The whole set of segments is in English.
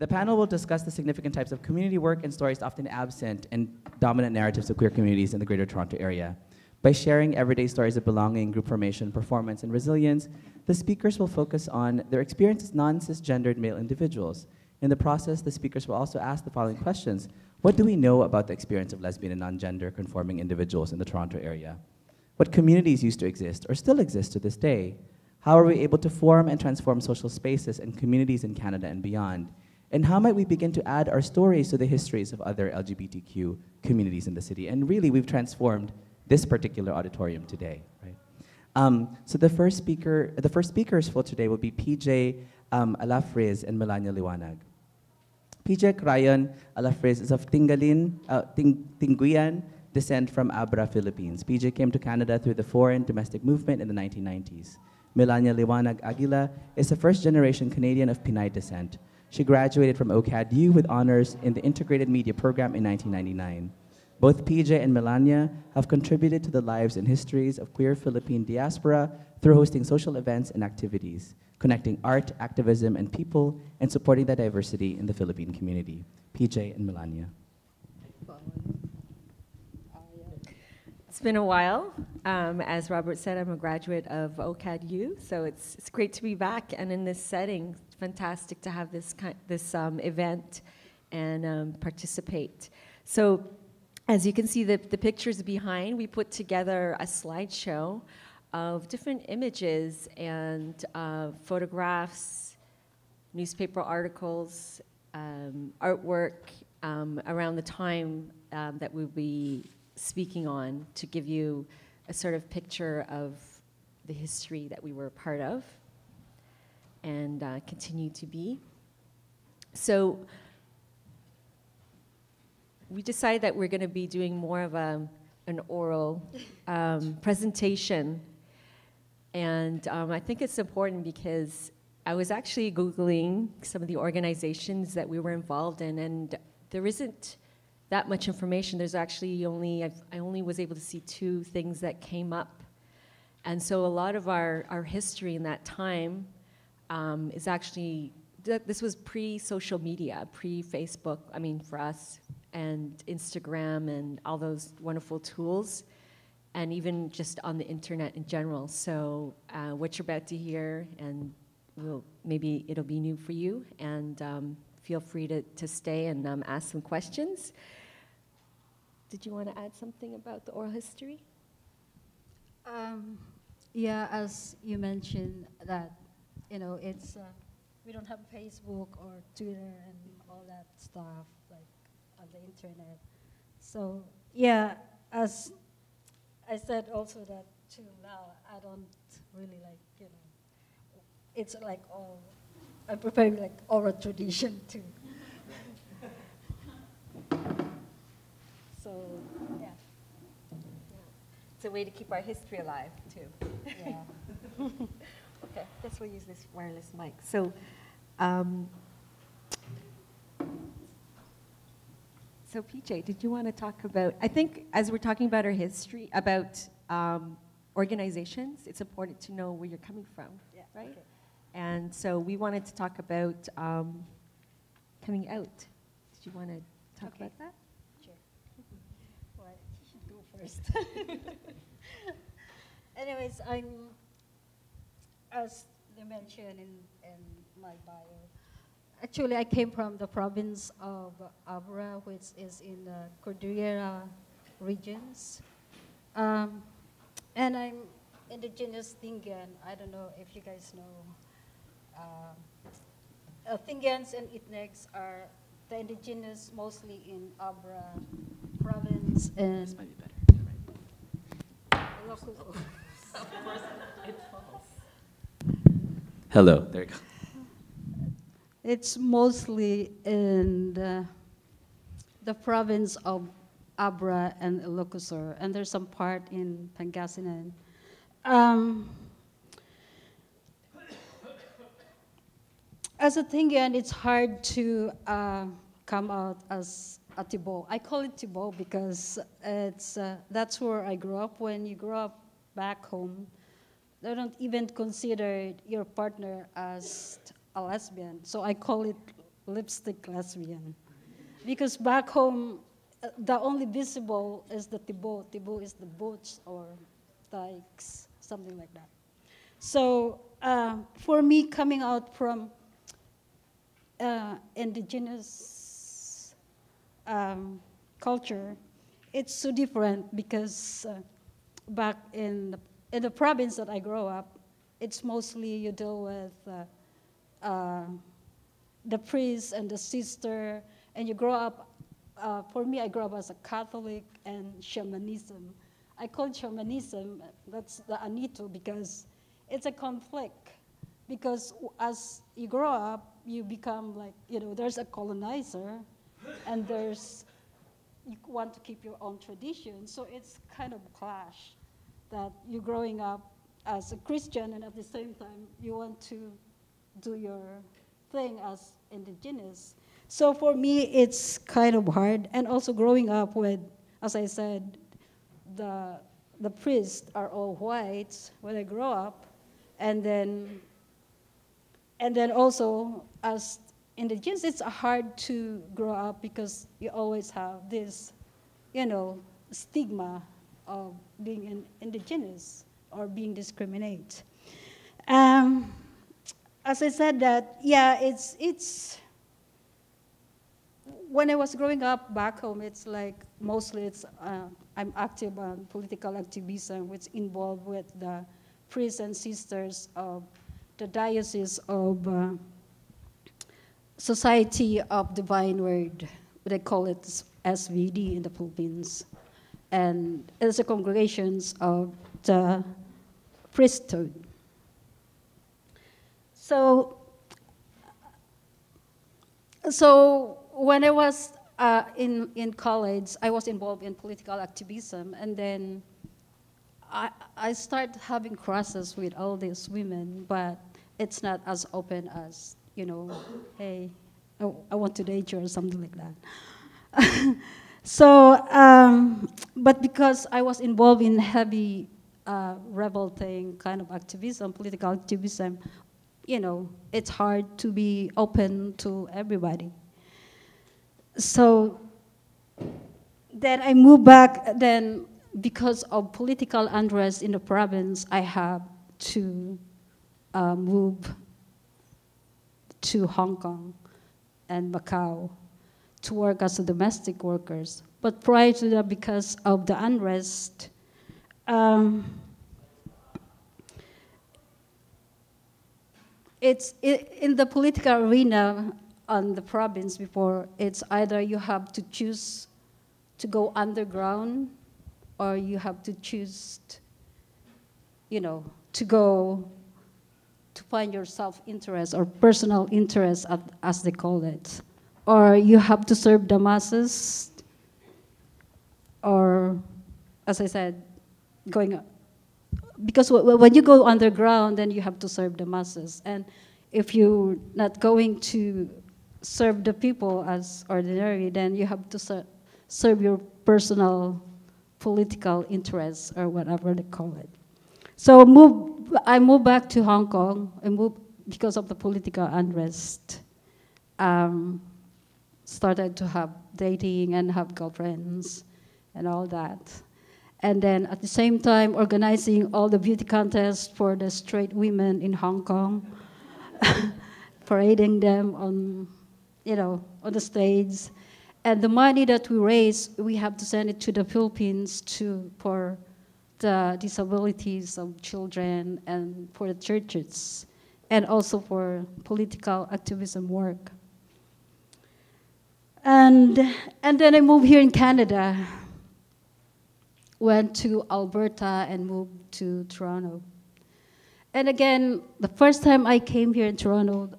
The panel will discuss the significant types of community work and stories often absent in dominant narratives of queer communities in the Greater Toronto Area. By sharing everyday stories of belonging, group formation, performance, and resilience, the speakers will focus on their experience as non-cisgendered male individuals. In the process, the speakers will also ask the following questions. What do we know about the experience of lesbian and non-gender conforming individuals in the Toronto area? What communities used to exist or still exist to this day? How are we able to form and transform social spaces and communities in Canada and beyond? And how might we begin to add our stories to the histories of other LGBTQ communities in the city? And really, we've transformed this particular auditorium today, right? So the first speakers for today will be PJ Alafriz and Melania Liwanag. PJ Crayon Alafriz is of Tinguian descent from Abra, Philippines. PJ came to Canada through the foreign domestic movement in the 1990s. Melania Liwanag Aguila is a first-generation Canadian of Pinay descent. She graduated from OCAD-U with honors in the Integrated Media Program in 1999. Both PJ and Melania have contributed to the lives and histories of queer Philippine diaspora through hosting social events and activities, connecting art, activism, and people, and supporting the diversity in the Philippine community. PJ and Melania. It's been a while. As Robert said, I'm a graduate of OCAD-U, so it's great to be back and in this setting. It's fantastic to have this event and participate. So, as you can see, the pictures behind, we put together a slideshow of different images and photographs, newspaper articles, artwork around the time that we'll be speaking on to give you a sort of picture of the history that we were a part of and continue to be. So we decided that we're going to be doing more of an oral presentation. And I think it's important because I was actually Googling some of the organizations that we were involved in, and there isn't that much information. There's actually I only was able to see 2 things that came up. And so a lot of our history in that time is actually, this was pre-social media, pre-Facebook, I mean for us, and Instagram and all those wonderful tools, and even just on the internet in general. So what you're about to hear, and maybe it'll be new for you, and feel free to stay and ask some questions. Did you want to add something about the oral history? Yeah, as you mentioned that, it's, we don't have Facebook or Twitter and all that stuff, like on the internet. So, yeah, as I said also that till now, I don't really like, it's like I'm preparing like oral tradition too. So, yeah. It's a way to keep our history alive, too. Yeah. Okay, guess we'll use this wireless mic. So, so PJ, did you want to talk about, I think as we're talking about our history, about organizations, it's important to know where you're coming from, right? Okay. And so we wanted to talk about coming out. Did you want to talk about that? Well, you should go first. Anyways, as they mentioned in my bio, actually I came from the province of Abra, which is in the Cordillera regions. And I'm indigenous Tingian. I don't know if you guys know. Tingians and Itnegs are the indigenous mostly in Abra province and This might be better. Local. Of course, it falls. Hello, there you go. It's mostly in the province of Abra and Ilocos, and there's some part in Pangasinan. As a Tingian, it's hard to come out as a Tibo. I call it Tibo because it's that's where I grew up. When you grow up back home, they don't even consider your partner as a lesbian. So I call it lipstick lesbian. Because back home, the only visible is the tibo. Tibo is the boats or dikes, something like that. So for me, coming out from indigenous culture, it's so different because back in the province that I grew up, it's mostly you deal with the priest and the sister, and you grow up, for me, I grew up as a Catholic and shamanism. I call it shamanism, that's the Anito, because it's a conflict. Because as you grow up, you become like, there's a colonizer, and you want to keep your own tradition. So it's kind of a clash that you're growing up as a Christian, and at the same time, you want to do your thing as indigenous. So for me, it's kind of hard. And also growing up with, as I said, the priests are all white when I grow up. And then also as indigenous, it's hard to grow up because you always have this, stigma of being indigenous or being discriminated. As I said that, yeah, it's when I was growing up back home, it's like mostly I'm active on political activism, which involved with the priests and sisters of the Diocese of Society of Divine Word. They call it SVD in the Philippines. And it's the congregations of the priesthood. So when I was in college, I was involved in political activism, and then I started having crushes with all these women, but it's not as open as, hey, I want to date you or something like that. So, but because I was involved in heavy rebel thing, kind of activism, political activism, it's hard to be open to everybody. So then I moved back, then because of political unrest in the province, I had to move to Hong Kong and Macau to work as a domestic workers. But prior to that, because of the unrest, in the political arena on the province before, it's either you have to choose to go underground or you have to choose, to go to find your self-interest or personal interest, as they call it. Or you have to serve the masses, or, as I said, going up. Because when you go underground, then you have to serve the masses. And if you're not going to serve the people as ordinary, then you have to serve your personal political interests, or whatever they call it. So I moved back to Hong Kong. I moved because of the political unrest. Started to have dating and have girlfriends and all that. And then at the same time, organizing all the beauty contests for the straight women in Hong Kong, parading them on the stage. And the money that we raise, we have to send it to the Philippines for the disabilities of children and for the churches, and also for political activism work. And then I moved here in Canada, went to Alberta and moved to Toronto. And again, the first time I came here in Toronto,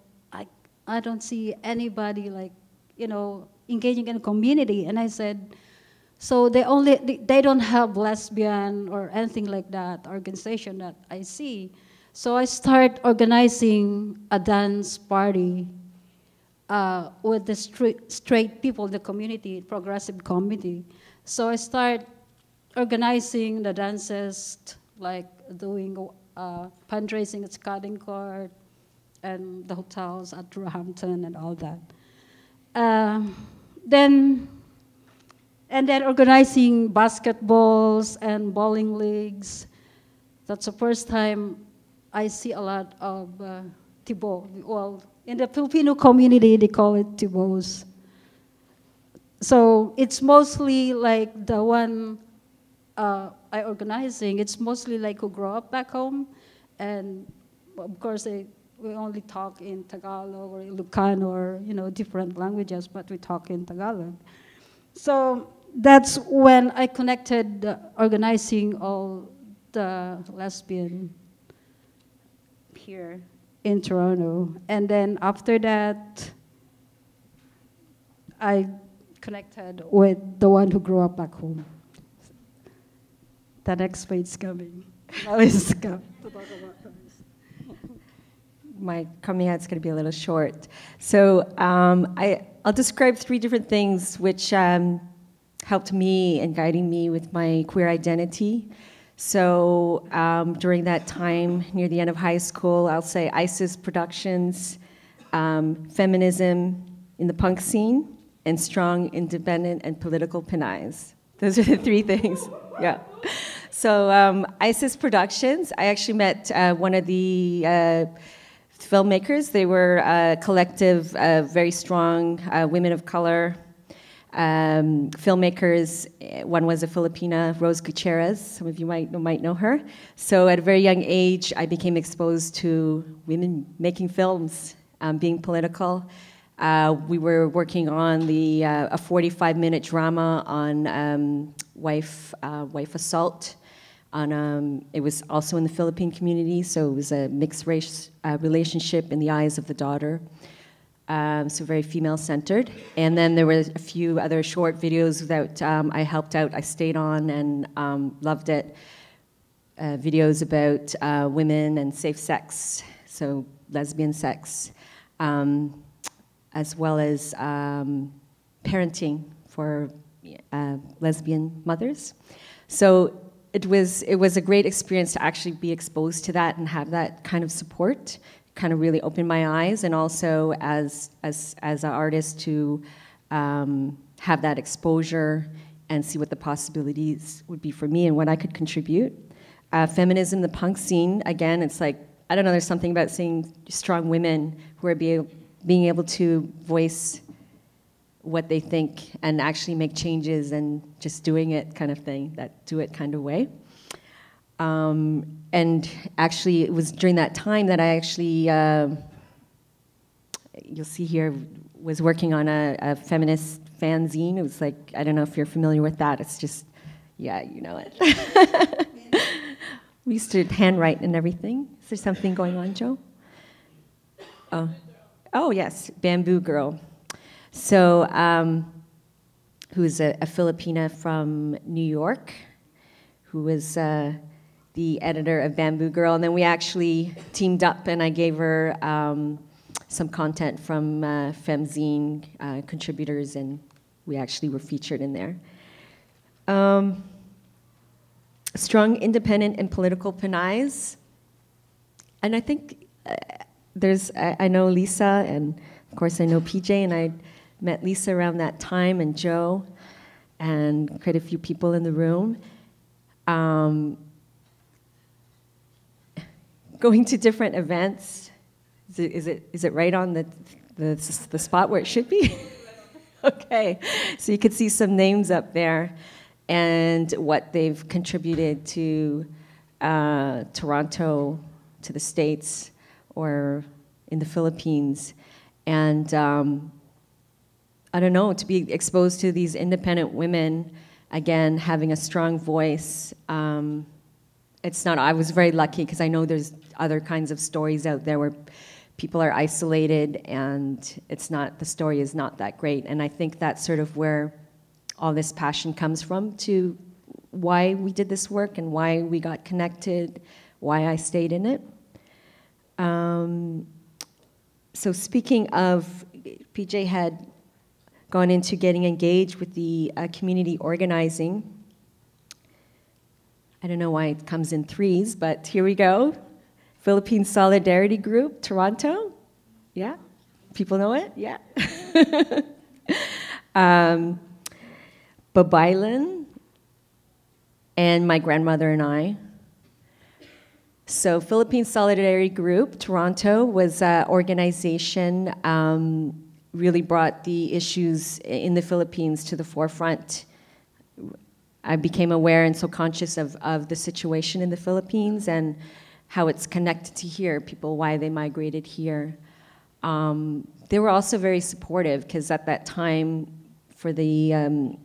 I don't see anybody engaging in a community. And I said, so they don't have lesbian or anything like that organization that I see. So I start organizing a dance party with the straight people in the community, progressive community. So I start organizing the dances, like doing fundraising at Scotland Court and the hotels at Roehampton and all that. then and then organizing basketballs and bowling leagues. That's the first time I see a lot of tibo. Well, in the Filipino community, they call it tibos. So it's mostly like the one I organizing. It's mostly like who grow up back home, and of course we only talk in Tagalog or Ilocano or different languages, but we talk in Tagalog. So that's when I connected organizing all the lesbian here in Toronto. And then after that, I connected with the one who grew up back home. The next page's coming. Now it's coming to talk about this. My coming out's going to be a little short. So I'll describe 3 different things which helped me and guiding me with my queer identity. So during that time, near the end of high school, I'll say ISIS productions, feminism in the punk scene, and strong, independent, and political pinais. Those are the 3 things, yeah. So ISIS productions, I actually met one of the filmmakers. They were a collective of very strong women of color filmmakers. One was a Filipina, Rose Gutierrez. Some of you might know her. So at a very young age, I became exposed to women making films, being political. We were working on a 45-minute drama on wife assault. It was also in the Philippine community, so it was a mixed race relationship in the eyes of the daughter. So very female-centered. And then there were a few other short videos that I helped out. I stayed on and loved it. Videos about women and safe sex, so lesbian sex, as well as parenting for lesbian mothers. So it was a great experience to actually be exposed to that and have that kind of support. Kind of really opened my eyes, and also as an artist to have that exposure and see what the possibilities would be for me and what I could contribute. Feminism, the punk scene, again, it's like, I don't know, there's something about seeing strong women who are being able to voice what they think and actually make changes and just doing it kind of thing, that do it kind of way. And actually, it was during that time that I actually, you'll see here, was working on a feminist fanzine. It was like, I don't know if you're familiar with that. It's just, yeah, you know it. We used to handwrite and everything. Is there something going on, Joe? Oh yes, Bamboo Girl. So, who's a Filipina from New York, who was the editor of Bamboo Girl, and then we actually teamed up, and I gave her some content from Femzine contributors, and we actually were featured in there. Strong, independent, and political pinais. And I think I know Lisa, and of course I know PJ, and I met Lisa around that time, and Joe, and quite a few people in the room. Going to different events, is it right on the spot where it should be? Okay, so you could see some names up there and what they've contributed to Toronto, to the States, or in the Philippines. And I don't know, to be exposed to these independent women, again, having a strong voice. I was very lucky because I know there's other kinds of stories out there where people are isolated and the story is not that great. And I think that's sort of where all this passion comes from, to why we did this work and why we got connected, why I stayed in it. So speaking of, PJ had gone into getting engaged with the community organizing. I don't know why it comes in threes, but here we go. Philippine Solidarity Group, Toronto. Yeah? People know it? Yeah? Babaylan, and my grandmother and I. So Philippine Solidarity Group, Toronto, was an organization really brought the issues in the Philippines to the forefront. I became aware and so conscious of the situation in the Philippines and how it's connected to here, people, why they migrated here. They were also very supportive because at that time, for the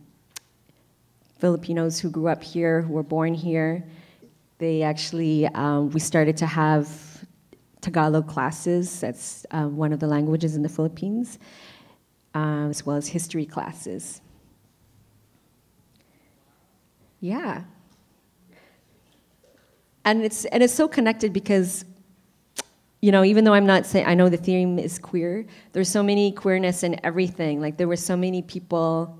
Filipinos who grew up here, who were born here, they actually, we started to have Tagalog classes. That's one of the languages in the Philippines, as well as history classes. Yeah. And it's so connected because, you know, even though I'm not saying, I know the theme is queer, there's so many queerness in everything. Like there were so many people,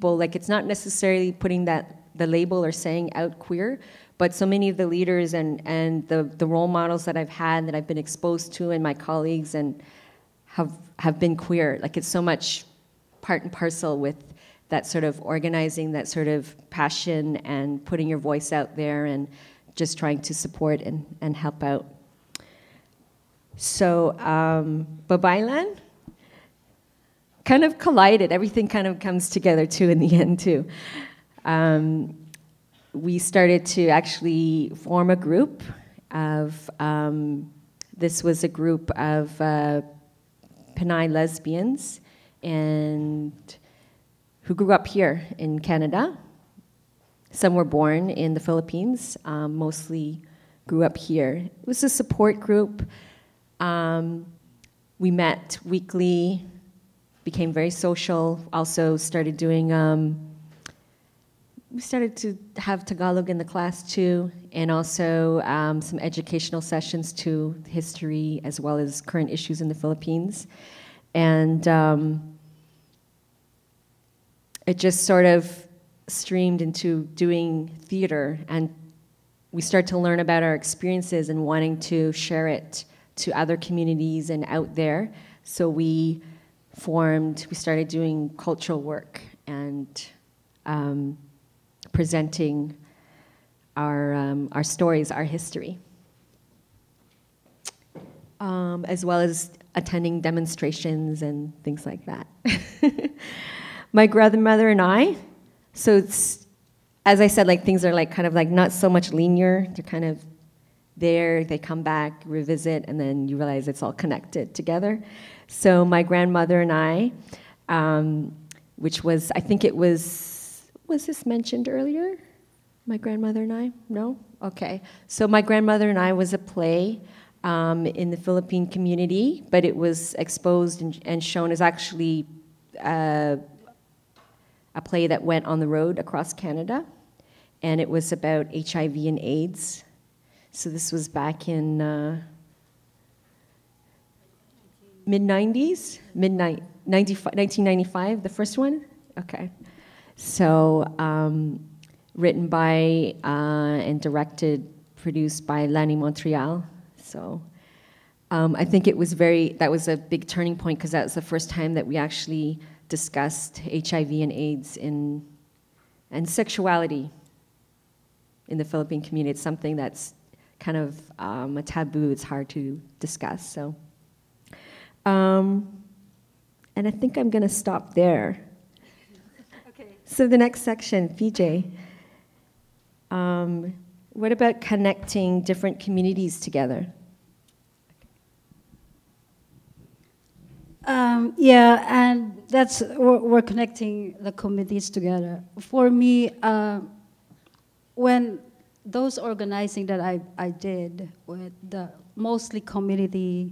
like it's not necessarily putting the label or saying out queer, but so many of the leaders and the role models that I've had, that I've been exposed to, and my colleagues and have been queer. Like it's so much part and parcel with that sort of organizing, that sort of passion and putting your voice out there and just trying to support and help out. So Babaylan kind of collided. Everything kind of comes together too in the end too. We started to actually form a group of, this was a group of Pinay lesbians and who grew up here in Canada. Some were born in the Philippines, mostly grew up here. It was a support group. We met weekly, became very social, also started doing, we started to have Tagalog in the class too, and also some educational sessions to history as well as current issues in the Philippines. And it just sort of streamed into doing theater, and we started to learn about our experiences and wanting to share it to other communities and out there. So we started doing cultural work and presenting our stories, our history, as well as attending demonstrations and things like that. My grandmother and I, so it's, as I said, like things are like kind of like not so much linear. They're kind of there, they come back, revisit, and then you realize it's all connected together. So my grandmother and I, which was, I think it was this mentioned earlier? My grandmother and I? No? Okay. So my grandmother and I was a play in the Philippine community, but it was exposed and shown as actually a play that went on the road across Canada, and it was about HIV and AIDS. So this was back in mid-90s, 1995, the first one? Okay. So written by and directed, produced by Lanny Montreal. So I think it was that was a big turning point because that was the first time that we actually discussed HIV and AIDS and sexuality in the Philippine community. It's something that's kind of a taboo. It's hard to discuss. So, and I think I'm going to stop there. Okay. So the next section, PJ. What about connecting different communities together? Yeah, and that's, we're connecting the communities together. For me, when those organizing that I did with the mostly community,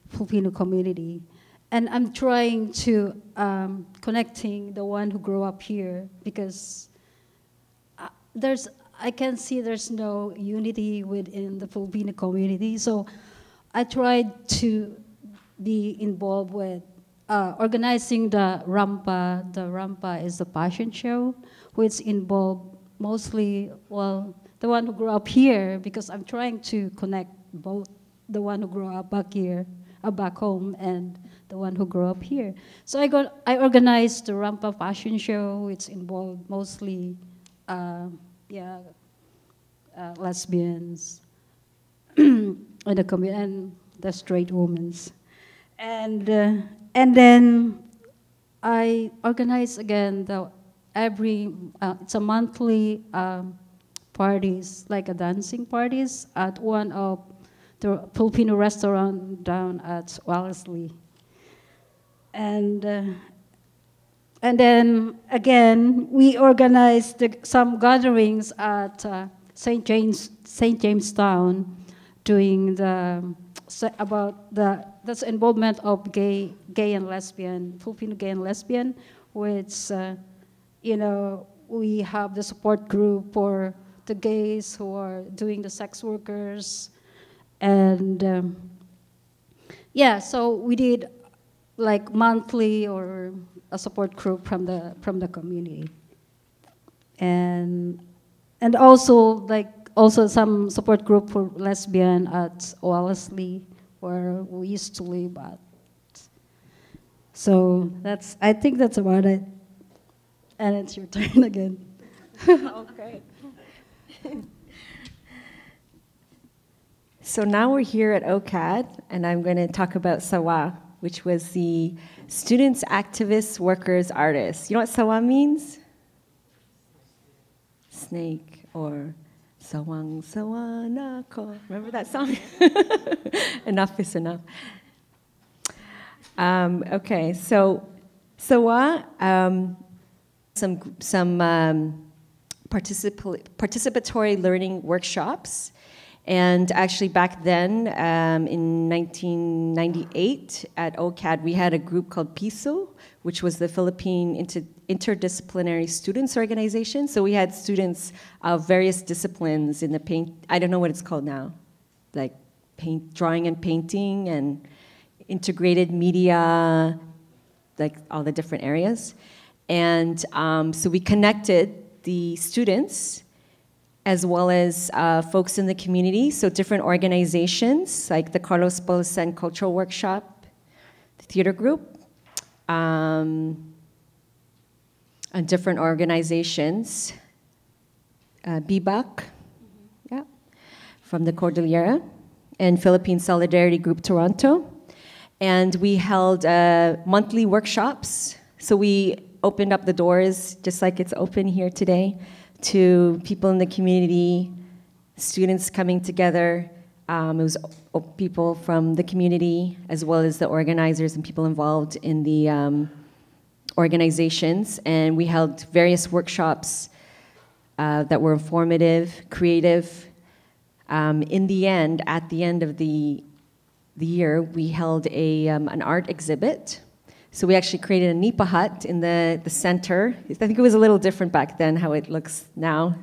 Filipino community, and I'm trying to connecting the one who grew up here because I can see there's no unity within the Filipino community. So I tried to be involved with organizing the Rampa. The Rampa is a fashion show, which involved mostly, well, the one who grew up here, because I'm trying to connect both the one who grew up back here back home and the one who grew up here. So I organized the Rampa fashion show. It's involved mostly, lesbians and the straight women. And then I organized again it's a monthly parties, like a dancing parties at one of the Filipino restaurant down at Wellesley. And then again, we organized some gatherings at St. Jamestown, doing that's involvement of gay and lesbian, Filipino gay and lesbian, which we have the support group for the gays who are doing the sex workers, and so we did like monthly or a support group from the community, and also some support group for lesbian at Wellesley, where we used to live at. So I think that's about it. And it's your turn again. Okay. So now we're here at OCAD, and I'm going to talk about SAWA, which was the Students, Activists, Workers, Artists. You know what SAWA means? Snake, or Sawang Sawanako. Remember that song? Enough is enough. Okay, so SAWA, some participatory learning workshops. And actually back then, in 1998, at OCAD, we had a group called PISO, which was the Philippine Interdisciplinary Students Organization. So we had students of various disciplines in the I don't know what it's called now, like drawing and painting and integrated media, like all the different areas. And so we connected the students as well as folks in the community, so different organizations like the Carlos Polosan Cultural Workshop, the theater group, and different organizations, BBAC, yeah, from the Cordillera, and Philippine Solidarity Group Toronto. And we held monthly workshops, so we opened up the doors, just like it's open here today, to people in the community, students coming together. It was people from the community, as well as the organizers and people involved in the organizations. And we held various workshops that were informative, creative. In the end, at the end of the year, we held an art exhibit. So we actually created a nipa hut in the center. I think it was a little different back then how it looks now,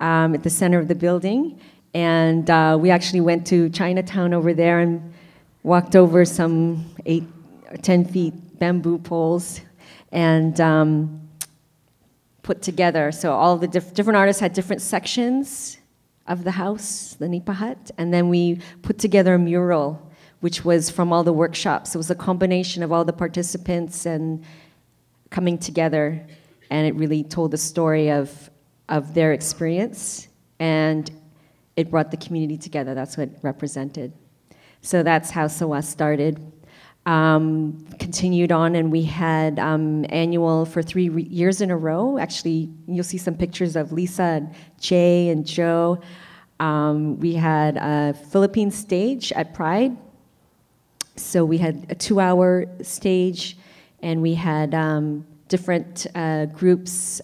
at the center of the building. And we actually went to Chinatown over there and walked over some 8 or 10 feet bamboo poles and put together. So all the different artists had different sections of the house, the nipa hut, and then we put together a mural which was from all the workshops. It was a combination of all the participants and coming together, and it really told the story of their experience, and it brought the community together. That's what it represented. So that's how SAWA started. Continued on, and we had annual for 3 years in a row. Actually, you'll see some pictures of Lisa and Jay and Joe. We had a Philippine stage at Pride. So we had a 2-hour stage, and we had different groups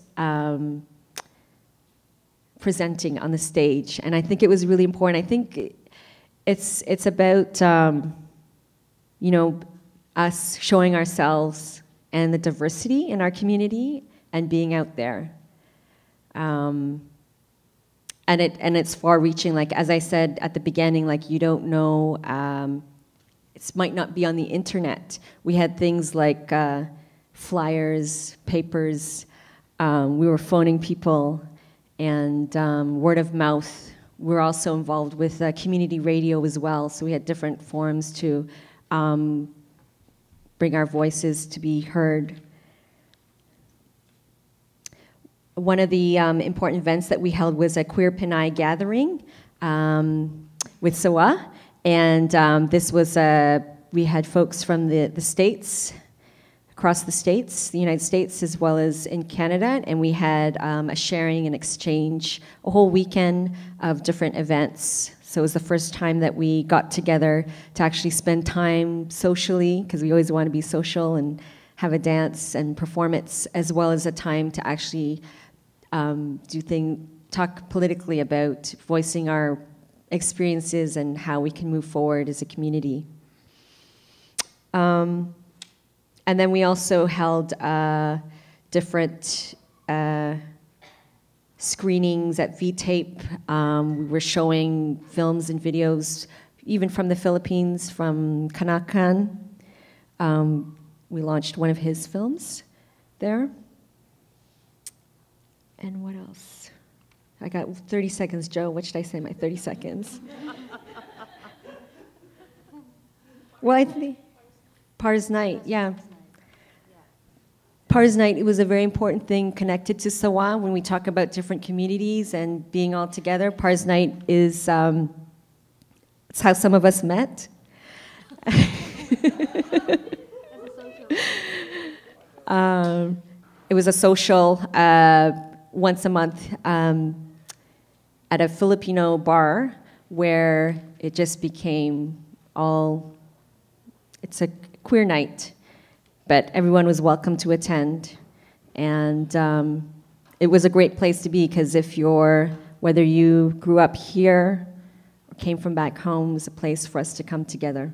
presenting on the stage. And I think it was really important. I think it's about us showing ourselves and the diversity in our community and being out there. And it's far-reaching. Like as I said at the beginning, like you don't know. It might not be on the internet. We had things like flyers, papers. We were phoning people, and word of mouth we're also involved with community radio as well, so we had different forums to bring our voices to be heard. One of the important events that we held was a Queer Pinay gathering with SOA, and this was we had folks from the States, across the States, the United States, as well as in Canada, and we had a sharing and exchange, a whole weekend of different events. So it was the first time that we got together to actually spend time socially, because we always want to be social and have a dance and performance, as well as a time to actually talk politically about voicing our experiences and how we can move forward as a community. And then we also held different screenings at V-Tape. We were showing films and videos, even from the Philippines, from Kanakan. We launched one of his films there. And what else? I got 30 seconds, Joe. What should I say in my 30 seconds? Well, I think Pars Night, yeah. Pars Night, it was a very important thing connected to SOA when we talk about different communities and being all together. Pars Night is it's how some of us met. It was a social once a month at a Filipino bar where it just became it's a queer night, but everyone was welcome to attend. And it was a great place to be, because whether you grew up here or came from back home, it was a place for us to come together.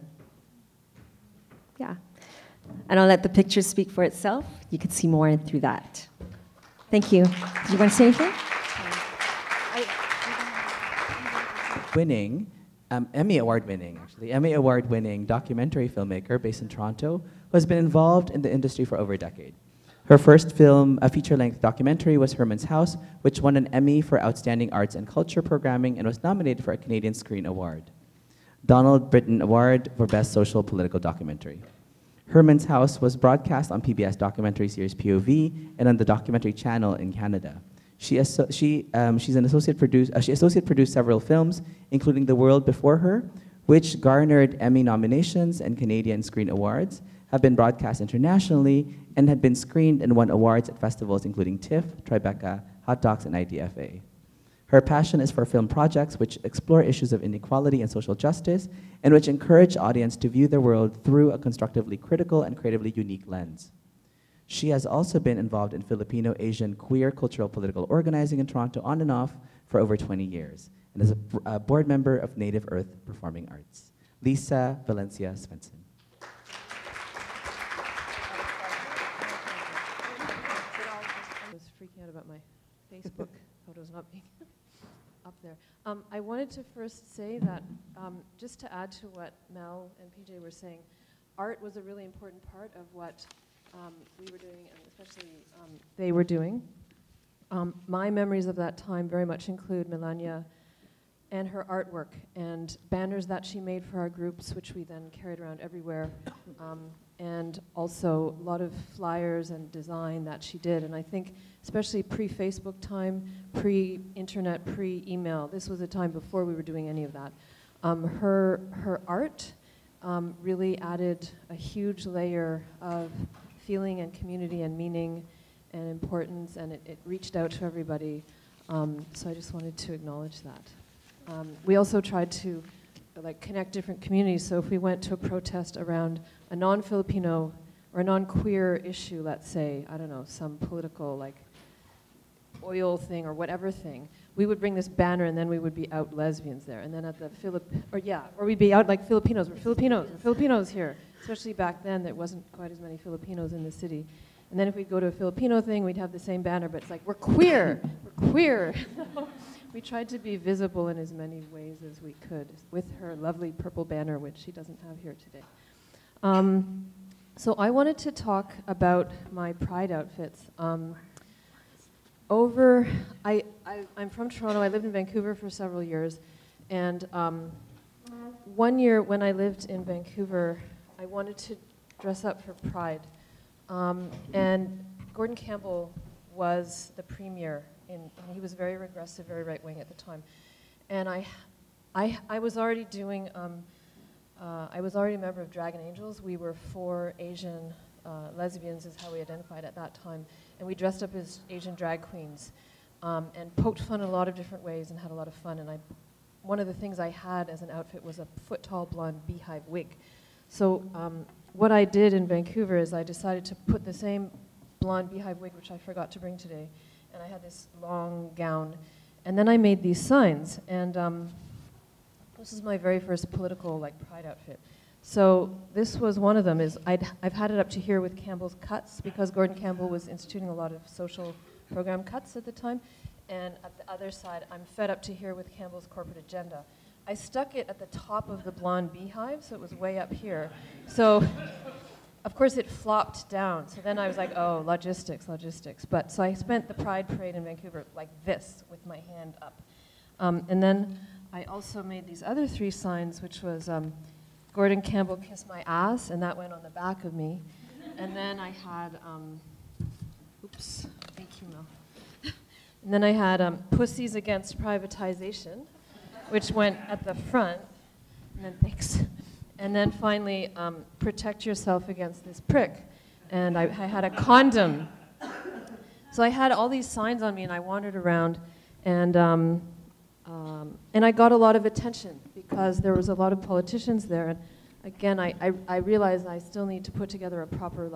Yeah. And I'll let the picture speak for itself. You can see more through that. Thank you. Did you want to say anything? Emmy Award-winning documentary filmmaker based in Toronto, who has been involved in the industry for over a decade. Her first film, a feature-length documentary, was Herman's House, which won an Emmy for Outstanding Arts and Culture Programming and was nominated for a Canadian Screen Award. Donald Britton Award for Best Social Political Documentary. Herman's House was broadcast on PBS documentary series POV and on the Documentary Channel in Canada. She associate produced several films, including The World Before Her, which garnered Emmy nominations and Canadian Screen Awards, have been broadcast internationally, and had been screened and won awards at festivals including TIFF, Tribeca, Hot Docs, and IDFA. Her passion is for film projects which explore issues of inequality and social justice, and which encourage audience to view the world through a constructively critical and creatively unique lens. She has also been involved in Filipino-Asian queer cultural political organizing in Toronto on and off for over 20 years, and is a board member of Native Earth Performing Arts. Lisa Valencia Svensson. I was freaking out about my Facebook photos not being up there. I wanted to first say that, just to add to what Mel and PJ were saying, art was a really important part of what we were doing, and especially they were doing. My memories of that time very much include Melania and her artwork and banners that she made for our groups, which we then carried around everywhere, and also a lot of flyers and design that she did. And I think, especially pre-Facebook time, pre-internet, pre-email, this was a time before we were doing any of that. Her art really added a huge layer of feeling and community and meaning and importance, and it reached out to everybody. So I just wanted to acknowledge that. We also tried to connect different communities. So if we went to a protest around a non-Filipino or a non-queer issue, let's say, I don't know, some political oil thing or whatever thing, we would bring this banner and then we would be out lesbians there. And then at the or we'd be out like Filipinos. We're Filipinos here. Especially back then, there wasn't quite as many Filipinos in the city. And then if we'd go to a Filipino thing, we'd have the same banner, but it's like, we're queer, we're queer. We tried to be visible in as many ways as we could with her lovely purple banner, which she doesn't have here today. So I wanted to talk about my Pride outfits. I'm from Toronto. I lived in Vancouver for several years. And one year when I lived in Vancouver, I wanted to dress up for Pride. And Gordon Campbell was the premier, and he was very regressive, very right-wing at the time. And I was already doing, I was already a member of Dragon Angels. We were 4 Asian lesbians is how we identified at that time. And we dressed up as Asian drag queens and poked fun in a lot of different ways and had a lot of fun. And one of the things I had as an outfit was a foot-tall blonde beehive wig. So what I did in Vancouver is I decided to put the same blonde beehive wig, which I forgot to bring today, and I had this long gown. And then I made these signs, and this is my very first political Pride outfit. So this was one of them. I've had it up to here with Campbell's cuts, because Gordon Campbell was instituting a lot of social program cuts at the time. And at the other side, I'm fed up to here with Campbell's corporate agenda. I stuck it at the top of the blonde beehive, so it was way up here. So, of course, it flopped down. So then I was like, oh, logistics. But so I spent the Pride Parade in Vancouver like this, with my hand up. And then I also made these other 3 signs, which was Gordon Campbell Kiss My Ass, and that went on the back of me. And then I had, oops, thank you, Mel. And then I had Pussies Against Privatization, which went at the front, and then thanks. And then finally, Protect Yourself Against This Prick. And I had a condom. So I had all these signs on me, and I wandered around, and I got a lot of attention because there was a lot of politicians there. And again, I realized I still need to put together a proper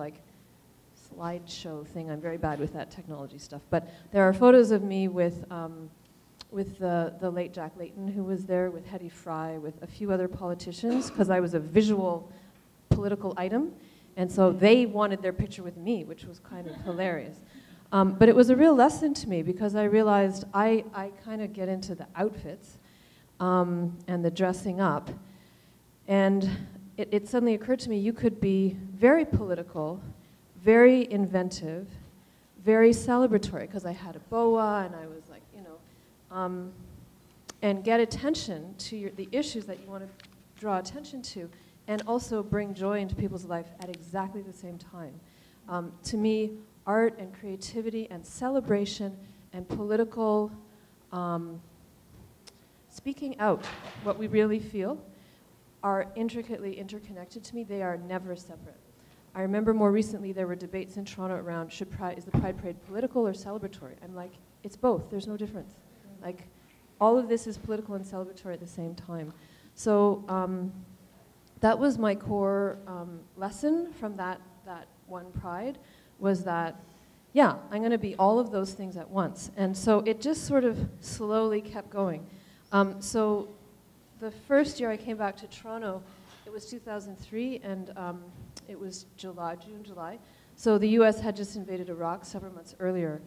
slideshow thing. I'm very bad with that technology stuff. But there are photos of me with the late Jack Layton, who was there, with Hetty Fry, with a few other politicians, because I was a visual political item. And so they wanted their picture with me, which was kind of hilarious. But it was a real lesson to me, because I realized I kind of get into the outfits and the dressing up. And it suddenly occurred to me, you could be very political, very inventive, very celebratory, because I had a boa, and I was like, and get attention to the issues that you want to draw attention to, and also bring joy into people's life at exactly the same time. To me, art and creativity and celebration and political speaking out what we really feel are intricately interconnected to me. They are never separate. I remember more recently there were debates in Toronto around is the Pride Parade political or celebratory? I'm like, it's both. There's no difference. All of this is political and celebratory at the same time. So that was my core lesson from that one Pride, was that, yeah, I'm going to be all of those things at once. And so it just sort of slowly kept going. So the first year I came back to Toronto, it was 2003, and it was June, July. So the US had just invaded Iraq several months earlier.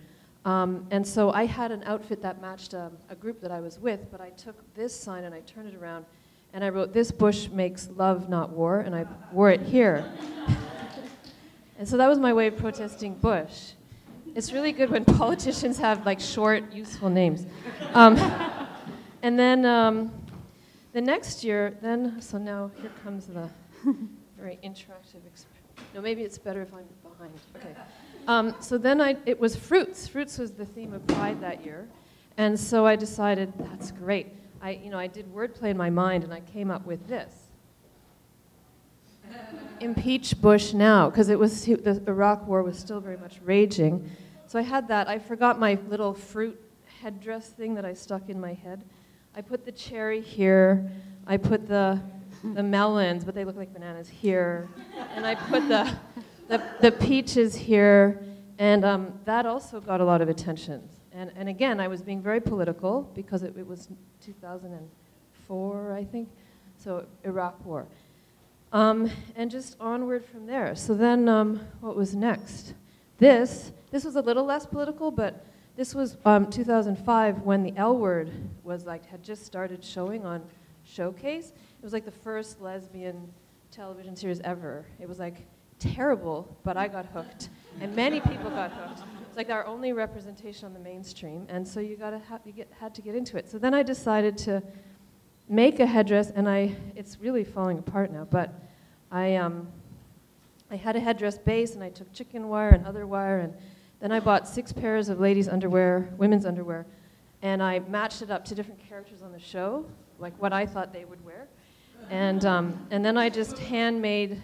And so I had an outfit that matched a group that I was with, but I took this sign and I turned it around, and I wrote, "This bush makes love, not war," and I wore it here. And so that was my way of protesting Bush. It's really good when politicians have short, useful names. And then the next year, so now here comes the very interactive experience. No, maybe it's better if I'm behind. Okay. So then it was fruits. Fruits was the theme of Pride that year. And so I decided, that's great. I did wordplay in my mind, and I came up with this. Impeach Bush now, because the Iraq War was still very much raging. So I had that. I forgot my little fruit headdress thing that I stuck in my head. I put the cherry here. I put the melons, but they look like bananas, here. And I put the peaches here. And that also got a lot of attention. And again, I was being very political because it was 2004, I think. So Iraq War. And just onward from there. So then what was next? This was a little less political, but this was 2005 when the L Word was had just started showing on Showcase. It was the first lesbian television series ever. It was terrible, but I got hooked. And many people got hooked. like our only representation on the mainstream, and so you had to get into it. So then I decided to make a headdress, and it's really falling apart now, but I had a headdress base, and I took chicken wire and other wire, and then I bought 6 pairs of ladies' underwear, women's underwear, and I matched it up to different characters on the show, like what I thought they would wear. And then I just handmade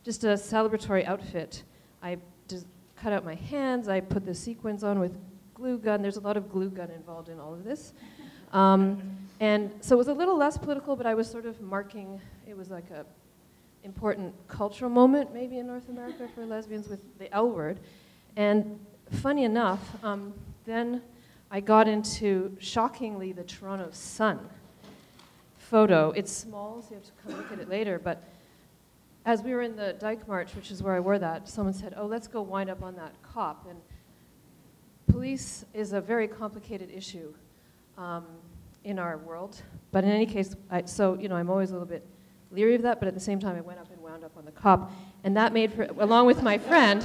just a celebratory outfit. I just cut out my hands, I put the sequins on with glue gun. There's a lot of glue gun involved in all of this. And so it was a little less political, but I was sort of marking, it was like a important cultural moment maybe in North America for lesbians with the L word. And funny enough, then I got into, shockingly, the Toronto Sun photo. It's small, so you have to come look at it later, but as we were in the Dyke March, which is where I wore that, someone said, oh, let's go wind up on that cop. And police is a very complicated issue in our world. But in any case, so I'm always a little bit leery of that, but at the same time, I went up and wound up on the cop. And that made for, along with my friend,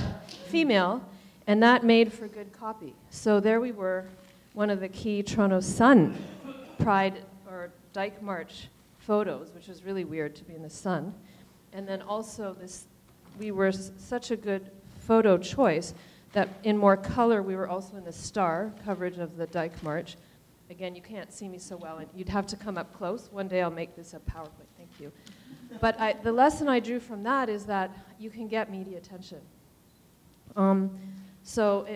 female, and that made for good copy. So there we were, one of the key Toronto Sun Pride or Dyke March photos, which was really weird to be in the sun. And then also we were such a good photo choice that in more color, we were also in the Star coverage of the Dyke March. Again, you can't see me so well, and you'd have to come up close. One day I'll make this a PowerPoint, thank you. But the lesson I drew from that is that you can get media attention. So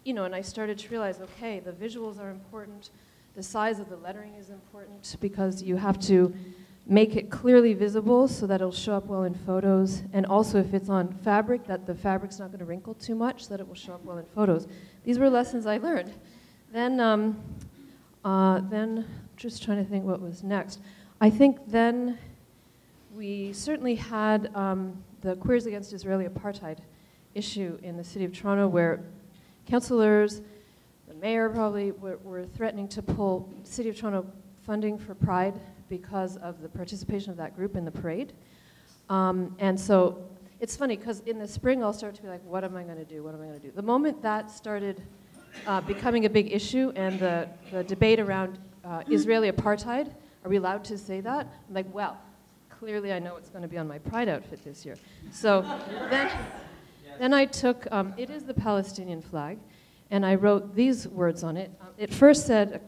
and I started to realize, okay, the visuals are important, the size of the lettering is important, because you have to make it clearly visible so that it'll show up well in photos, and also if it's on fabric, that the fabric's not going to wrinkle too much, so that it will show up well in photos. These were lessons I learned. Then just trying to think what was next. I think then we certainly had the Queers Against Israeli Apartheid issue in the city of Toronto, where councillors, the mayor probably, were threatening to pull City of Toronto funding for Pride because of the participation of that group in the parade. And so it's funny, because in the spring I'll start to be like, what am I going to do, what am I going to do? The moment that started becoming a big issue, and the debate around Israeli apartheid, are we allowed to say that? I'm like, well, clearly I know what's going to be on my Pride outfit this year. So then I took, it is the Palestinian flag, and I wrote these words on it. It first said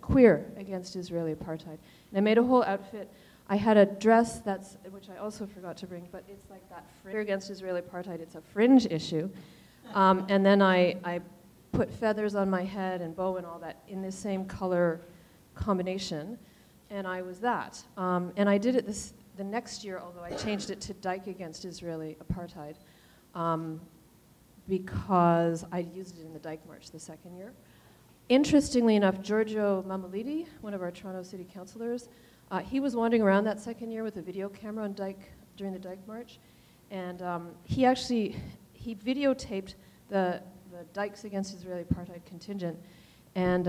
queer against Israeli apartheid. And I made a whole outfit. I had a dress which I also forgot to bring, but it's like that queer against Israeli apartheid. It's a fringe issue. And then I put feathers on my head and bow and all that in the same color combination. And I was that. And I did it the next year, although I changed it to Dyke Against Israeli Apartheid, because I used it in the Dyke March the second year. Interestingly enough, Giorgio Mamalidi, one of our Toronto City councillors, he was wandering around that second year with a video camera on Dyke during the Dyke March, and he videotaped the Dykes Against Israeli Apartheid contingent, and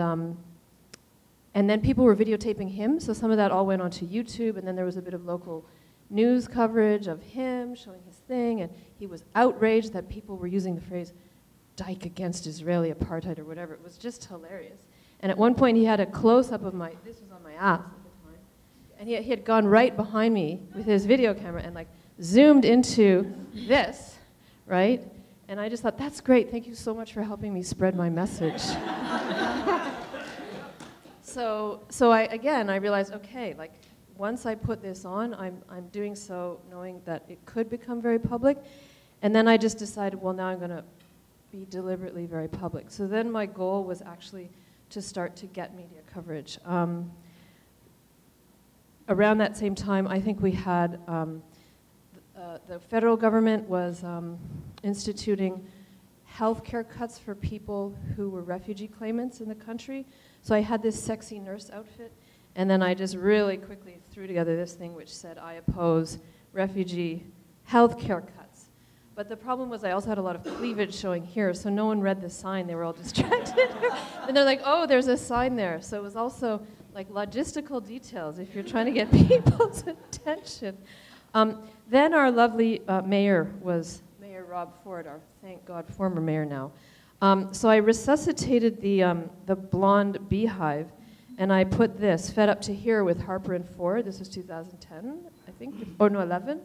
then people were videotaping him, so some of that all went onto YouTube, and then there was a bit of local news coverage of him showing his thing, and he was outraged that people were using the phrase Dyke Against Israeli Apartheid or whatever. It was just hilarious. And at one point he had a close-up of this was on my ass at the time, and he had gone right behind me with his video camera and like zoomed into this, right? And I just thought, that's great, thank you so much for helping me spread my message. So I realized, okay, like once I put this on, I'm doing so knowing that it could become very public. And then I just decided, well, now I'm going to be deliberately very public. So then my goal was actually to start to get media coverage. Around that same time, I think we had, the federal government was instituting healthcare cuts for people who were refugee claimants in the country. So I had this sexy nurse outfit, and then I just really quickly threw together this thing which said, I oppose refugee healthcare cuts. But the problem was I also had a lot of cleavage showing here, so no one read the sign. They were all distracted. And they're like, oh, there's a sign there. So it was also like logistical details if you're trying to get people's attention. Then our lovely Mayor Rob Ford, our, thank God, former mayor now. So I resuscitated the blonde beehive, and I put this, Fed Up to Here with Harper and Ford. This was 2010, I think, or no, 11.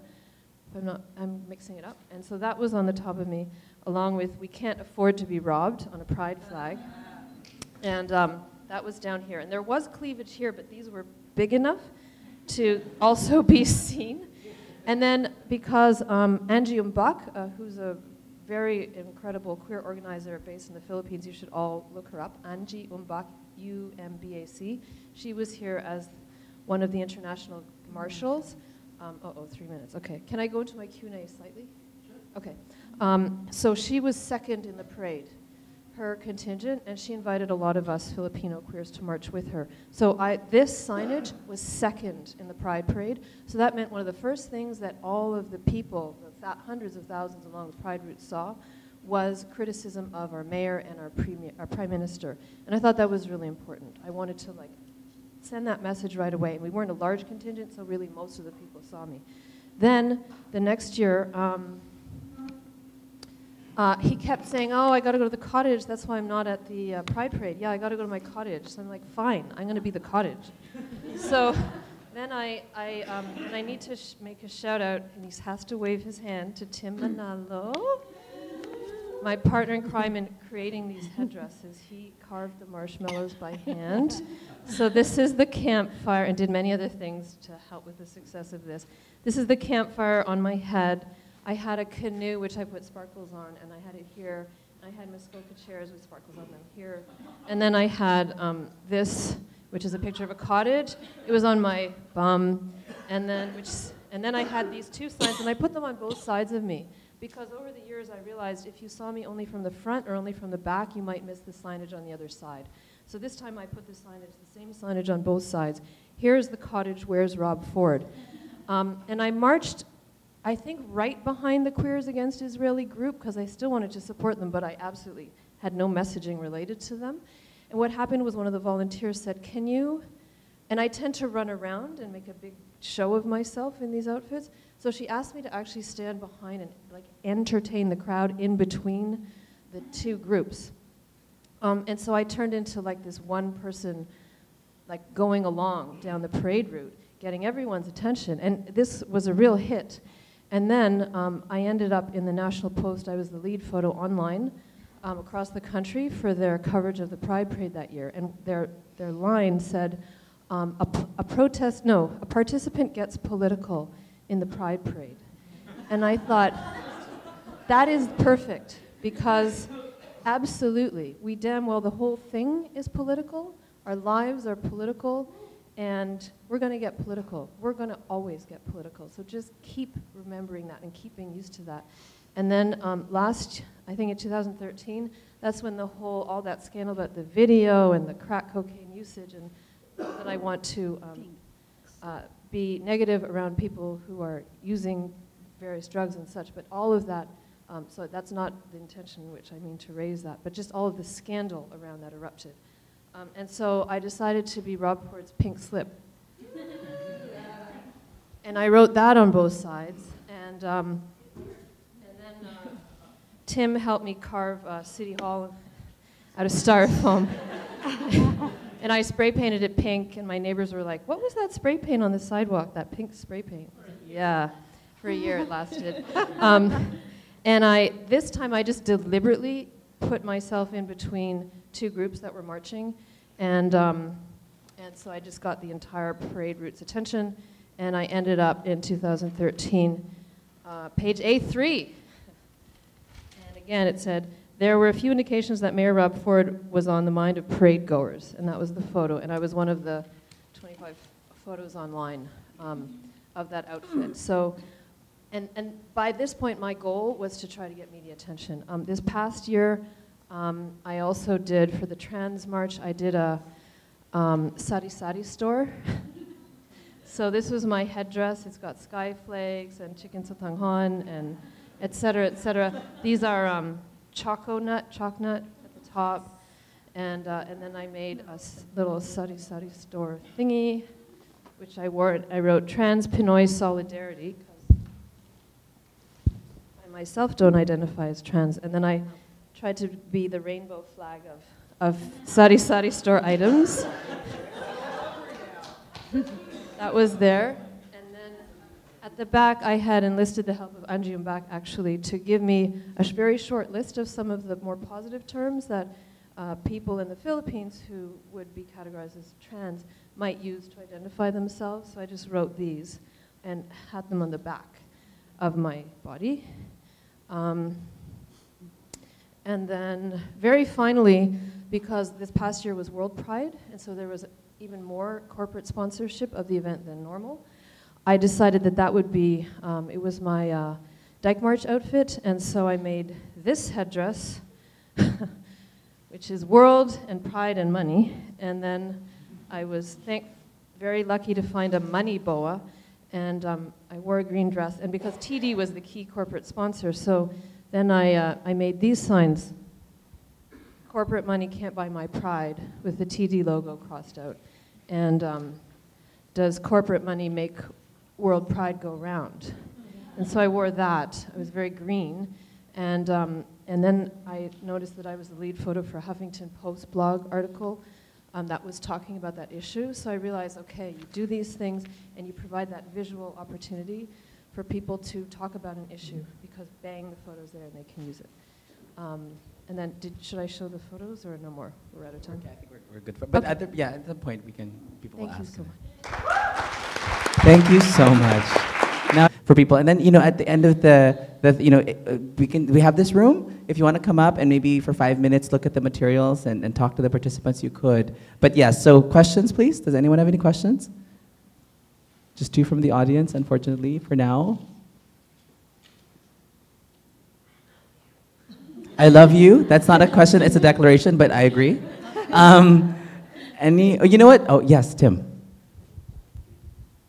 If I'm mixing it up. And so that was on the top of me, along with We Can't Afford to Be Robbed on a pride flag. And that was down here. And there was cleavage here, but these were big enough to also be seen. And then because Angie Umbach, who's a very incredible queer organizer based in the Philippines, you should all look her up, Angie Umbach, U-M-B-A-C. She was here as one of the international marshals. 3 minutes, okay. Can I go into my Q&A slightly? Sure. Okay. So she was second in the parade, her contingent, and she invited a lot of us Filipino queers to march with her. So this signage was second in the Pride Parade. So that meant one of the first things that all of the people, the hundreds of thousands along the Pride route saw was criticism of our mayor and our prime minister. And I thought that was really important. I wanted to send that message right away. And we weren't a large contingent, so really most of the people saw me. Then the next year, he kept saying, oh, I got to go to the cottage. That's why I'm not at the Pride Parade. Yeah, I got to go to my cottage. So I'm like, fine, I'm going to be the cottage. So then I need to make a shout out, and he has to wave his hand to Tim Manalo, my partner in crime in creating these headdresses. He carved the marshmallows by hand. So this is the campfire, and did many other things to help with the success of this. This is the campfire on my head. I had a canoe, which I put sparkles on, and I had it here. I had Muskoka chairs with sparkles on them here. And then I had this, which is a picture of a cottage. It was on my bum. And then I had these two signs, and I put them on both sides of me. Because over the years, I realized if you saw me only from the front or only from the back, you might miss the signage on the other side. So this time I put the same signage on both sides. Here's the cottage, where's Rob Ford? And I marched, I think, right behind the Queers Against Israeli group, because I still wanted to support them, but I absolutely had no messaging related to them. And what happened was one of the volunteers said, can you, and I tend to run around and make a big show of myself in these outfits, so she asked me to actually stand behind and entertain the crowd in between the two groups. And so I turned into this one person going along down the parade route, getting everyone's attention, and this was a real hit. And then I ended up in the National Post. I was the lead photo online across the country for their coverage of the Pride Parade that year, and their line said, a participant gets political in the Pride Parade. And I thought, that is perfect, because absolutely, we damn well, the whole thing is political, our lives are political, and we're going to get political. We're going to always get political. So just keep remembering that and keep being used to that. And then I think in 2013, that's when all that scandal about the video and the crack cocaine usage, and that I want to be negative around people who are using various drugs and such, but all of that, so that's not the intention in which I mean to raise that, but just all of the scandal around that erupted. And so I decided to be Rob Ford's pink slip. And I wrote that on both sides. And then Tim helped me carve City Hall out of styrofoam. And I spray painted it pink, and my neighbors were like, what was that spray paint on the sidewalk, that pink spray paint? Yeah, for a year it lasted. And this time I just deliberately put myself in between two groups that were marching, and so I just got the entire parade route's attention, and I ended up in 2013, page A3. And again it said, there were a few indications that Mayor Rob Ford was on the mind of parade goers, and that was the photo, and I was one of the 25 photos online of that outfit. So, and by this point, my goal was to try to get media attention. This past year, I also did, for the Trans March, I did a sari sari store. So this was my headdress. It's got sky flakes and chicken satanghon and et cetera, et cetera. These are chalk nut at the top, and then I made a little sari sari store thingy, which I wore. I wrote Trans Pinoy Solidarity, because myself don't identify as trans. And then I tried to be the rainbow flag of Sari Sari store items. That was there. And then at the back, I had enlisted the help of Anji Umbak, actually, to give me a very short list of some of the more positive terms that people in the Philippines who would be categorized as trans might use to identify themselves. So I just wrote these and had them on the back of my body. And then very finally, because this past year was World Pride, and so there was even more corporate sponsorship of the event than normal, I decided that that would be, it was my Dyke March outfit, and so I made this headdress, which is World and Pride and Money, and then I was very lucky to find a money boa, and I wore a green dress, and because TD was the key corporate sponsor, so then I made these signs. Corporate money can't buy my pride, with the TD logo crossed out. And does corporate money make world pride go round? And so I wore that. I was very green. And then I noticed that I was the lead photo for a Huffington Post blog article that was talking about that issue. So I realized, okay, you do these things and you provide that visual opportunity for people to talk about an issue, because bang, the photo's there and they can use it. And then, should I show the photos or no more? We're out of time. Okay, I think we're good. But okay. At some point, people will ask. Thank you so much. Thank you so much. Now, for people, and then at the end of we have this room. If you want to come up and maybe for 5 minutes look at the materials and talk to the participants, you could. But yes, so questions, please. Does anyone have any questions? Just two from the audience, unfortunately, for now. I love you. That's not a question, it's a declaration, but I agree. You know what? Oh, yes, Tim.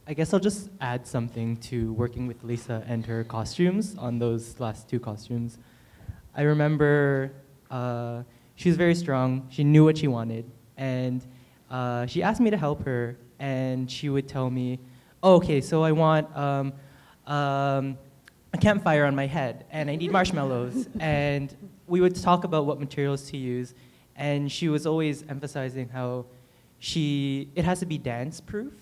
I guess I'll just add something to working with Lisa and her costumes on those last two costumes. I remember she was very strong. She knew what she wanted. And she asked me to help her. And she would tell me, oh, okay, so I want a campfire on my head. And I need marshmallows. And we would talk about what materials to use. And she was always emphasizing how it has to be dance-proof.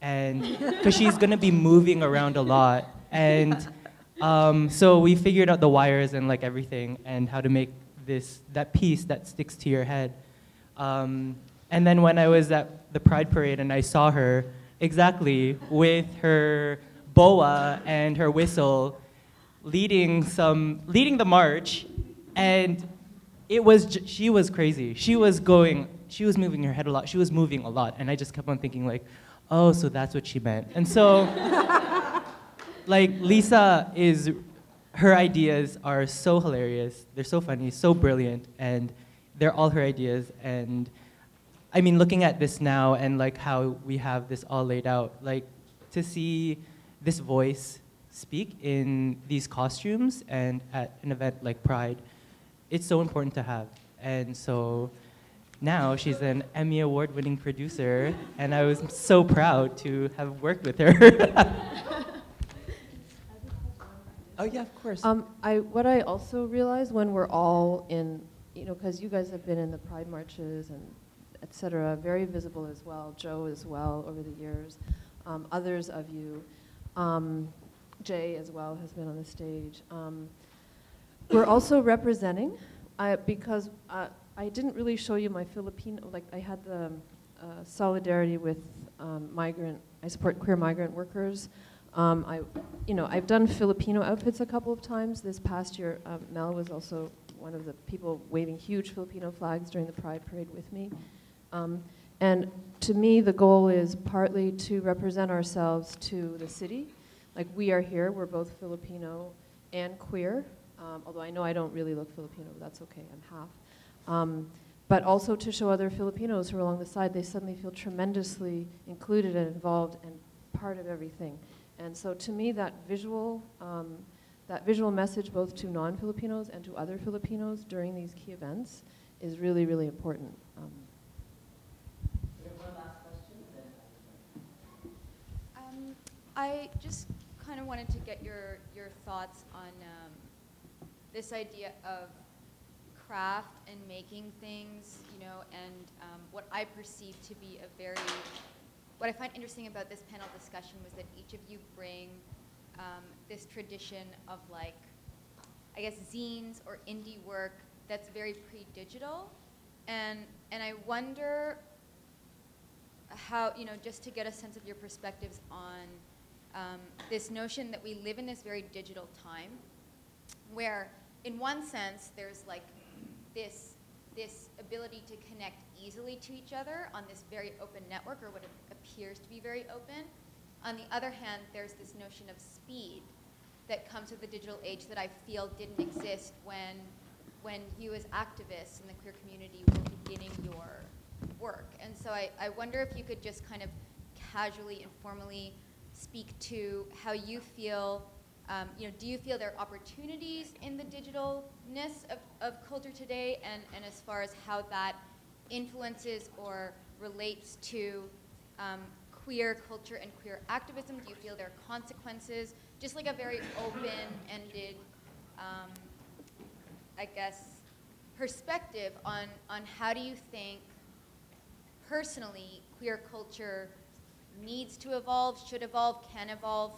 And because she's going to be moving around a lot. And so we figured out the wires and like everything and how to make that piece that sticks to your head. And then when I was at the Pride Parade and I saw her exactly with her boa and her whistle leading the march, and she was crazy. She was moving her head a lot. She was moving a lot. And I just kept on thinking like, oh, so that's what she meant. And so, like, Lisa her ideas are so hilarious. They're so funny, so brilliant, and they're all her ideas. And I mean, looking at this now and like how we have this all laid out, like to see this voice speak in these costumes and at an event like Pride, it's so important to have. And so, now she's an Emmy Award-winning producer, and I was so proud to have worked with her. Oh yeah, of course. What I also realized when we're all in, because you guys have been in the Pride marches and et cetera, very visible as well, Joe as well over the years, others of you, Jay as well has been on the stage. We're also representing, because I didn't really show you my Filipino, like I had the solidarity with I support queer migrant workers. I've done Filipino outfits a couple of times. This past year, Mel was also one of the people waving huge Filipino flags during the Pride Parade with me. And to me, the goal is partly to represent ourselves to the city. Like we are here, we're both Filipino and queer, although I know I don't really look Filipino, but that's okay, I'm half. But also to show other Filipinos who are along the side, they suddenly feel tremendously included and involved and part of everything. And so to me, that visual message both to non-Filipinos and to other Filipinos during these key events is really, really important. I just kind of wanted to get your thoughts on this idea of craft and making things, you know, and what I perceive to be what I find interesting about this panel discussion was that each of you bring this tradition of, like, I guess, zines or indie work that's very pre-digital. And I wonder how, you know, just to get a sense of your perspectives on this notion that we live in this very digital time, where in one sense there's like this ability to connect easily to each other on this very open network, or what appears to be very open. On the other hand, there's this notion of speed that comes with the digital age that I feel didn't exist when you as activists in the queer community were beginning your work. And so I wonder if you could just kind of casually, informally speak to how you feel, you know, do you feel there are opportunities in the digitalness of culture today, and as far as how that influences or relates to queer culture and queer activism? Do you feel there are consequences? Just like a very open-ended, I guess, perspective on how do you think personally queer culture needs to evolve, should evolve, can evolve,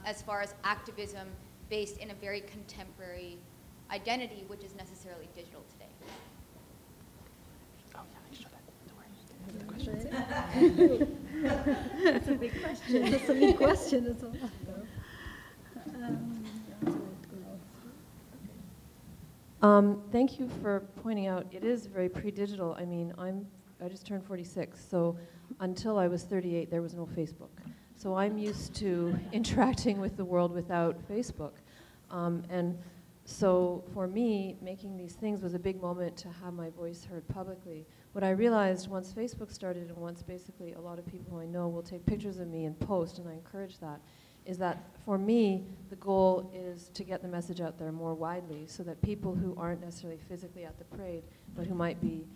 as far as activism based in a very contemporary identity, which is necessarily digital today. Oh, yeah, I showed that. That's a big question. That's a big question as well. Thank you for pointing out it is very pre-digital. I mean, I just turned 46, so until I was 38, there was no Facebook. So I'm used to interacting with the world without Facebook. And so for me, making these things was a big moment to have my voice heard publicly. What I realized once Facebook started, and once basically a lot of people who I know will take pictures of me and post, and I encourage that, is that for me, the goal is to get the message out there more widely so that people who aren't necessarily physically at the parade, but who might be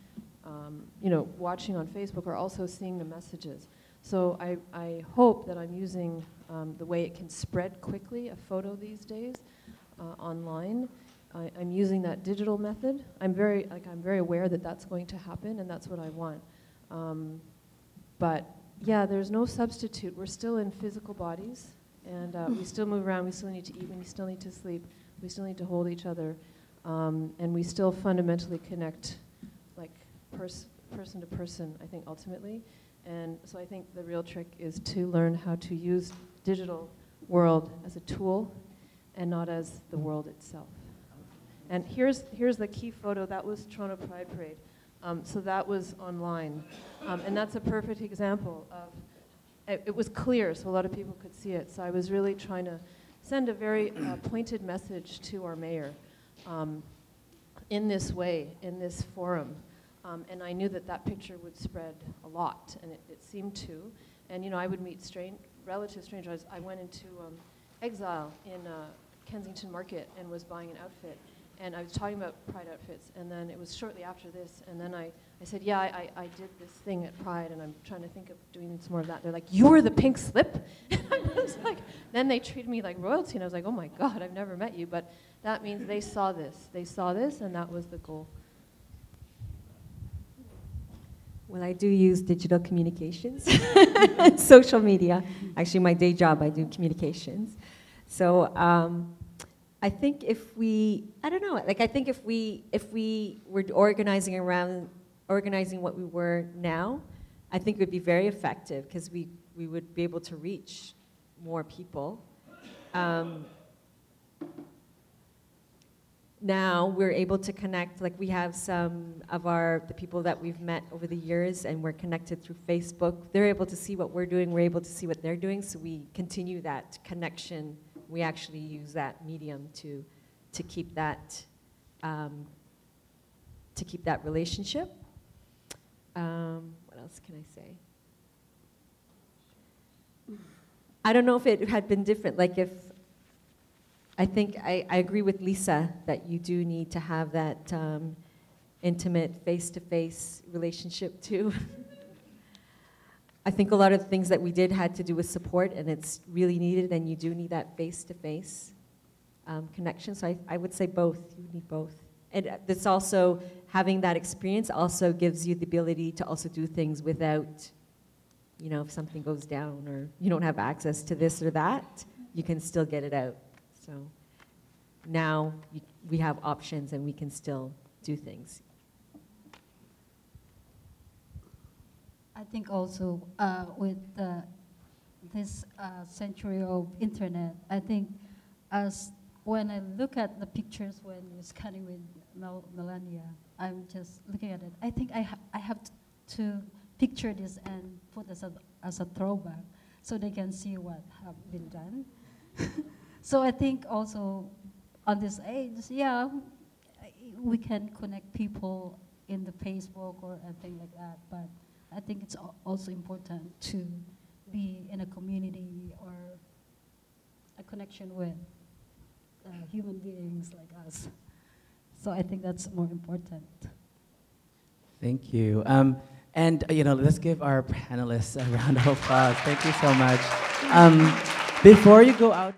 you know, watching on Facebook are also seeing the messages. So I hope that I'm using the way it can spread quickly, a photo these days, online. I'm using that digital method. I'm very aware that that's going to happen, and that's what I want. But yeah, there's no substitute. We're still in physical bodies, and we still move around. We still need to eat. We still need to sleep. We still need to hold each other, and we still fundamentally connect, like person to person, I think, ultimately. And so I think the real trick is to learn how to use digital world as a tool and not as the world itself. And here's the key photo. That was Toronto Pride Parade. So that was online. And that's a perfect example of, it was clear, so a lot of people could see it. So I was really trying to send a very pointed message to our mayor in this way, in this forum. And I knew that that picture would spread a lot, and it seemed to. And you know, I would meet relative strangers. I went into exile in Kensington Market and was buying an outfit. And I was talking about Pride outfits, and then it was shortly after this, and then I said, yeah, I did this thing at Pride, and I'm trying to think of doing some more of that. They're like, you were the pink slip? And I was like, then they treated me like royalty, and I was like, oh my God, I've never met you. But that means they saw this. They saw this, and that was the goal. Well, I do use digital communications, social media. Actually, my day job, I do communications. So I think if we, I don't know, like I think if we were organizing what we were now, I think it would be very effective because we would be able to reach more people. Now we're able to connect, like we have some of the people that we've met over the years, and we're connected through Facebook. They're able to see what we're doing, we're able to see what they're doing, so we continue that connection. We actually use that medium to keep that relationship. What else can I say? I don't know if it had been different, like if I think I agree with Lisa that you do need to have that intimate face-to-face relationship too. I think a lot of the things that we did had to do with support, and it's really needed, and you do need that face-to-face. connection. So I would say both. You need both. And it's also, having that experience also gives you the ability to also do things without, you know, if something goes down or you don't have access to this or that, you can still get it out. So now we have options and we can still do things. I think also with this century of internet, I think as when I look at the pictures when you're scanning with Melania, I'm just looking at it. I think I have to picture this and put as a throwback so they can see what have been done. So I think also on this age, yeah, we can connect people in the Facebook or anything like that, but I think it's also important to be in a community or a connection with human beings like us. So I think that's more important. Thank you. And you know, let's give our panelists a round of applause. Thank you so much. Before you go out.